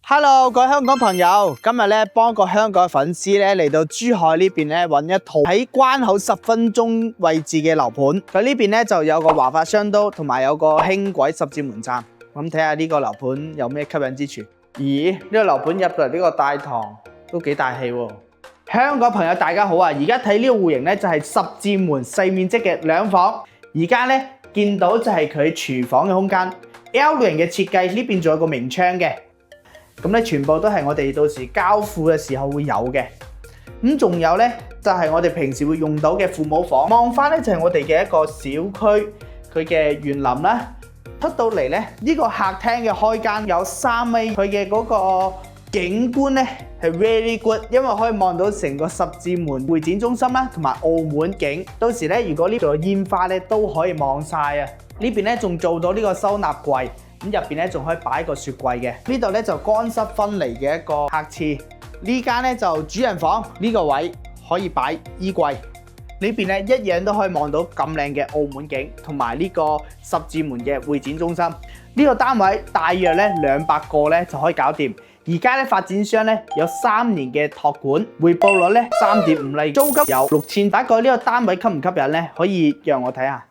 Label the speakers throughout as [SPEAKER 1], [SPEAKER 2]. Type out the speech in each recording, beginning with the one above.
[SPEAKER 1] Hello， 各位香港朋友，今日咧幫個香港粉絲咧嚟到珠海呢邊咧揾一套喺關口10分鐘位置嘅樓盤。佢呢邊咧就有個華發商都，同埋有個輕軌十字門站。咁睇下呢個樓盤有咩吸引之處？咦，呢個樓盤入到嚟呢個大堂都幾大氣喎！香港朋友大家好啊！而家睇呢個戶型咧就係十字門細面積嘅兩房。而家咧見到就係佢廚房嘅空間 L 型嘅設計，呢邊仲有個明窗嘅。咁咧全部都係我哋到時交付嘅時候會有嘅。咁仲有咧就係我哋平時會用到嘅父母房。望翻咧就係我哋嘅一個小區，佢嘅園林啦。出到嚟咧呢個客廳嘅開間有3米，佢嘅嗰個景觀咧係 very good， 因為可以望到成個十字門會展中心啦，同埋澳門景。到時咧如果呢度有煙花咧都可以望晒啊！呢邊咧仲做到呢個收納櫃。咁入邊咧仲可以擺個雪櫃嘅，呢度咧就乾濕分離嘅一個客廁。呢間咧就主人房，呢個位可以擺衣櫃。呢邊咧一樣都可以望到咁靚嘅澳門景，同埋呢個十字門嘅會展中心。呢個單位大約咧200個咧就可以搞掂。而家咧發展商咧有3年嘅託管，回報率咧3.5厘，租金有6000。大概呢個單位吸唔吸引咧？可以讓我睇下。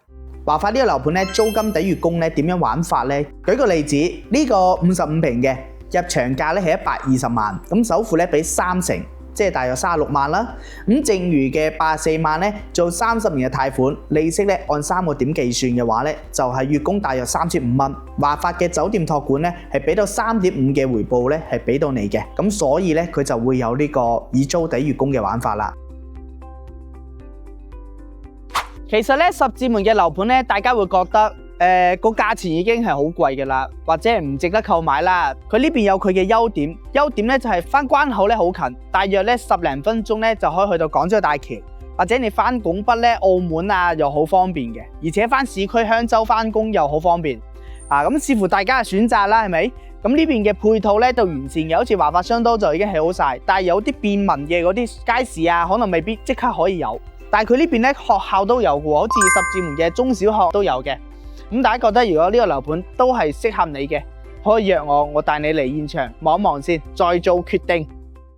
[SPEAKER 1] 華發呢個樓盤咧，租金抵月供咧點樣玩法咧？舉個例子，呢個55平嘅入場價咧係120萬，咁首付咧俾30%，即係大約36萬啦。咁剩餘嘅84萬咧做30年嘅貸款，利息咧按3個點計算嘅話咧，就係月供大約3500蚊。華發嘅酒店託管咧係俾到3.5嘅回報咧係俾到你嘅，咁所以咧佢就會有呢個以租抵月供嘅玩法啦。其實咧，十字門嘅樓盤咧，大家會覺得個價錢已經係好貴嘅啦，或者係唔值得購買啦。佢呢邊有佢嘅優點，優點咧就係翻關口咧好近，大約咧10零分鐘咧就可以去到港珠澳大橋，或者你翻拱北咧澳門啊又好方便嘅，而且翻市區香洲翻工又好方便。咁視乎大家嘅選擇啦，係咪？咁呢邊嘅配套咧就完善嘅，好似華發商都就已經係好晒，但係有啲便民嘅嗰啲街市啊，可能未必即刻可以有。但係佢呢邊咧學校都有嘅，好似十字門嘅中小學都有嘅。咁大家覺得如果呢個樓盤都係適合你嘅，可以約我帶你嚟現場望一望先，再做決定。